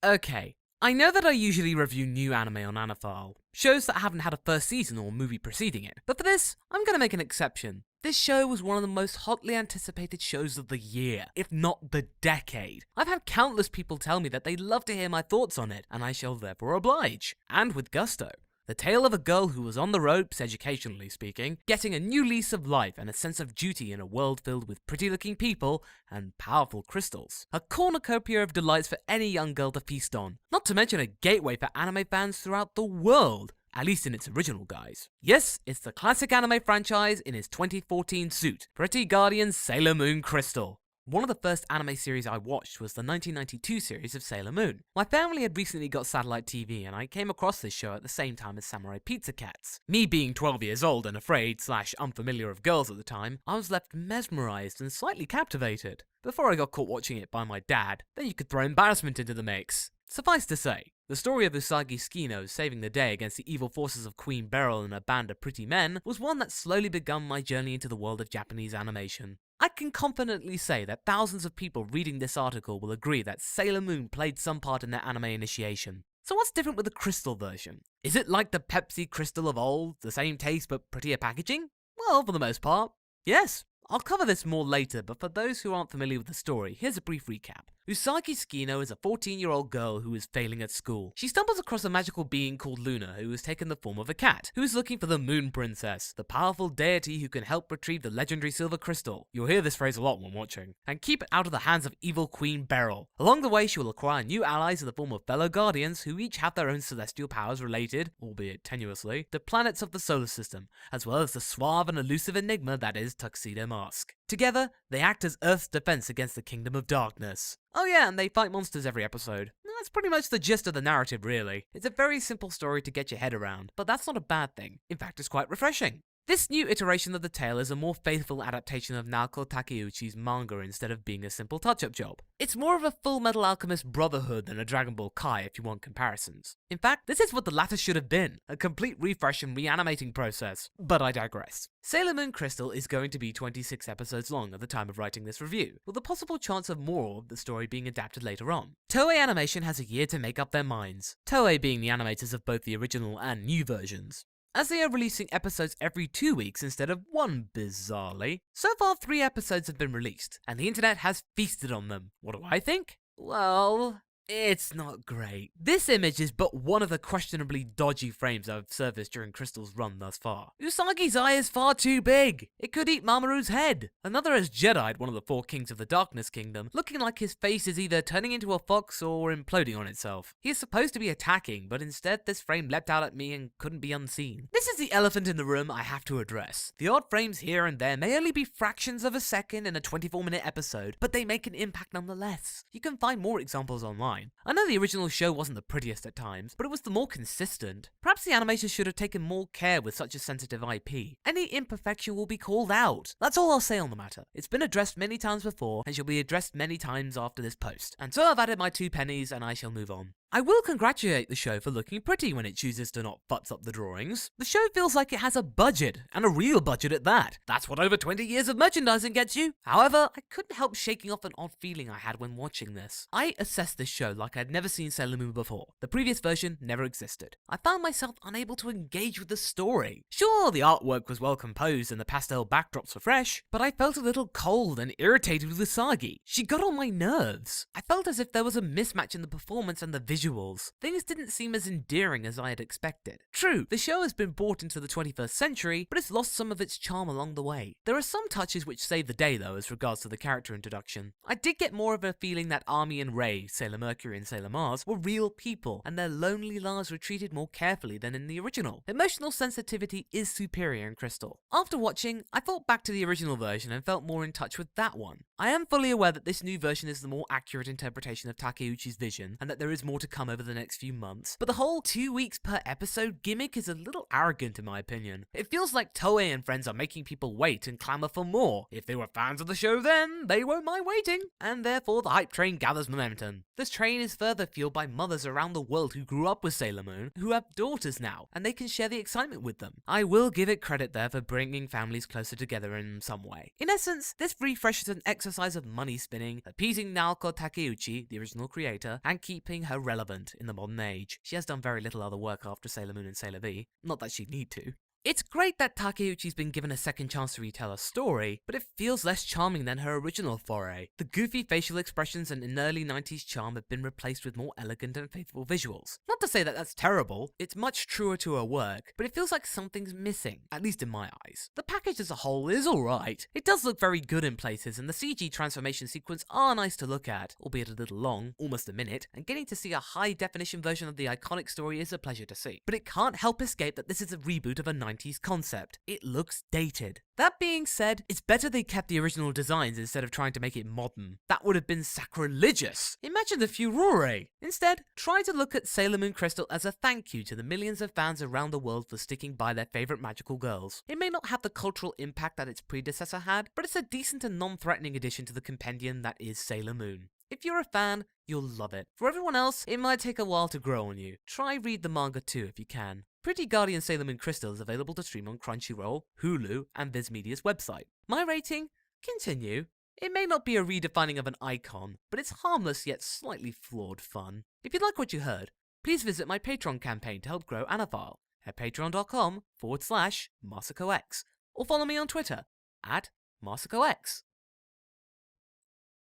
Okay, I know that I usually review new anime on Anifile, shows that haven't had a first season or movie preceding it, but for this, I'm gonna make an exception. This show was one of the most hotly anticipated shows of the year, if not the decade. I've had countless people tell me that they'd love to hear my thoughts on it, and I shall therefore oblige, and with gusto. The tale of a girl who was on the ropes, educationally speaking, getting a new lease of life and a sense of duty in a world filled with pretty-looking people and powerful crystals. A cornucopia of delights for any young girl to feast on, not to mention a gateway for anime fans throughout the world, at least in its original guise. Yes, it's the classic anime franchise in its 2014 suit, Pretty Guardian's Sailor Moon Crystal. One of the first anime series I watched was the 1992 series of Sailor Moon. My family had recently got satellite TV and I came across this show at the same time as Samurai Pizza Cats. Me being 12 years old and afraid/unfamiliar of girls at the time, I was left mesmerised and slightly captivated. Before I got caught watching it by my dad, then you could throw embarrassment into the mix. Suffice to say, the story of Usagi Tsukino saving the day against the evil forces of Queen Beryl and a band of pretty men was one that slowly begun my journey into the world of Japanese animation. I can confidently say that thousands of people reading this article will agree that Sailor Moon played some part in their anime initiation. So what's different with the crystal version? Is it like the Pepsi crystal of old, the same taste but prettier packaging? Well, for the most part, yes. I'll cover this more later, but for those who aren't familiar with the story, here's a brief recap. Usagi Tsukino is a 14-year-old girl who is failing at school. She stumbles across a magical being called Luna who has taken the form of a cat, who is looking for the Moon Princess, the powerful deity who can help retrieve the legendary silver crystal. You'll hear this phrase a lot when watching. And keep it out of the hands of evil Queen Beryl. Along the way, she will acquire new allies in the form of fellow guardians who each have their own celestial powers related, albeit tenuously, to planets of the solar system, as well as the suave and elusive enigma that is Tuxedo Mask. Together, they act as Earth's defense against the Kingdom of Darkness. Oh yeah, and they fight monsters every episode. That's pretty much the gist of the narrative, really. It's a very simple story to get your head around, but that's not a bad thing. In fact, it's quite refreshing. This new iteration of the tale is a more faithful adaptation of Naoko Takeuchi's manga instead of being a simple touch-up job. It's more of a Full Metal Alchemist Brotherhood than a Dragon Ball Kai if you want comparisons. In fact, this is what the latter should have been, a complete refresh and reanimating process. But I digress. Sailor Moon Crystal is going to be 26 episodes long at the time of writing this review, with a possible chance of more of the story being adapted later on. Toei Animation has a year to make up their minds, Toei being the animators of both the original and new versions, as they are releasing episodes every 2 weeks instead of one, bizarrely. So far 3 episodes have been released, and the internet has feasted on them. What do I think? Well, it's not great. This image is but one of the questionably dodgy frames I've surfaced during Crystal's run thus far. Usagi's eye is far too big. It could eat Mamoru's head. Another has Jedi'd one of the 4 kings of the Darkness Kingdom, looking like his face is either turning into a fox or imploding on itself. He is supposed to be attacking, but instead this frame leapt out at me and couldn't be unseen. This is the elephant in the room I have to address. The odd frames here and there may only be fractions of a second in a 24-minute episode, but they make an impact nonetheless. You can find more examples online. I know the original show wasn't the prettiest at times, but it was the more consistent. Perhaps the animators should have taken more care with such a sensitive IP. Any imperfection will be called out. That's all I'll say on the matter. It's been addressed many times before, and shall be addressed many times after this post. And so I've added my 2 pennies, and I shall move on. I will congratulate the show for looking pretty when it chooses to not futz up the drawings. The show feels like it has a budget, and a real budget at that. That's what over 20 years of merchandising gets you. However, I couldn't help shaking off an odd feeling I had when watching this. I assessed this show like I'd never seen Sailor Moon before. The previous version never existed. I found myself unable to engage with the story. Sure, the artwork was well composed and the pastel backdrops were fresh, but I felt a little cold and irritated with Usagi. She got on my nerves. I felt as if there was a mismatch in the performance and the visuals. Things didn't seem as endearing as I had expected. True, the show has been brought into the 21st century, but it's lost some of its charm along the way. There are some touches which save the day though as regards to the character introduction. I did get more of a feeling that Army and Ray, Sailor Mercury and Sailor Mars, were real people, and their lonely lives were treated more carefully than in the original. Emotional sensitivity is superior in Crystal. After watching, I thought back to the original version and felt more in touch with that one. I am fully aware that this new version is the more accurate interpretation of Takeuchi's vision, and that there is more to come over the next few months, but the whole 2 weeks per episode gimmick is a little arrogant in my opinion. It feels like Toei and friends are making people wait and clamour for more. If they were fans of the show then, they won't mind waiting, and therefore the hype train gathers momentum. This train is further fueled by mothers around the world who grew up with Sailor Moon, who have daughters now, and they can share the excitement with them. I will give it credit there for bringing families closer together in some way. In essence, this refresh is an excellent exercise of money spinning, appeasing Naoko Takeuchi, the original creator, and keeping her relevant in the modern age. She has done very little other work after Sailor Moon and Sailor V, not that she'd need to. It's great that Takeuchi's been given a second chance to retell a story, but it feels less charming than her original foray. The goofy facial expressions and an early 90s charm have been replaced with more elegant and faithful visuals. Not to say that that's terrible, it's much truer to her work, but it feels like something's missing, at least in my eyes. The package as a whole is alright. It does look very good in places, and the CG transformation sequence are nice to look at, albeit a little long, almost a minute, and getting to see a high definition version of the iconic story is a pleasure to see. But it can't help escape that this is a reboot of a 90s concept. It looks dated. That being said, it's better they kept the original designs instead of trying to make it modern. That would have been sacrilegious. Imagine the furore. Instead, try to look at Sailor Moon Crystal as a thank you to the millions of fans around the world for sticking by their favorite magical girls. It may not have the cultural impact that its predecessor had, but it's a decent and non-threatening addition to the compendium that is Sailor Moon. If you're a fan, you'll love it. For everyone else, it might take a while to grow on you. Try read the manga too if you can. Pretty Guardian Sailor Moon Crystal is available to stream on Crunchyroll, Hulu, and Viz Media's website. My rating? Continue. It may not be a redefining of an icon, but it's harmless yet slightly flawed fun. If you like what you heard, please visit my Patreon campaign to help grow Anifile at patreon.com/MasakoX, or follow me on Twitter at MasakoX.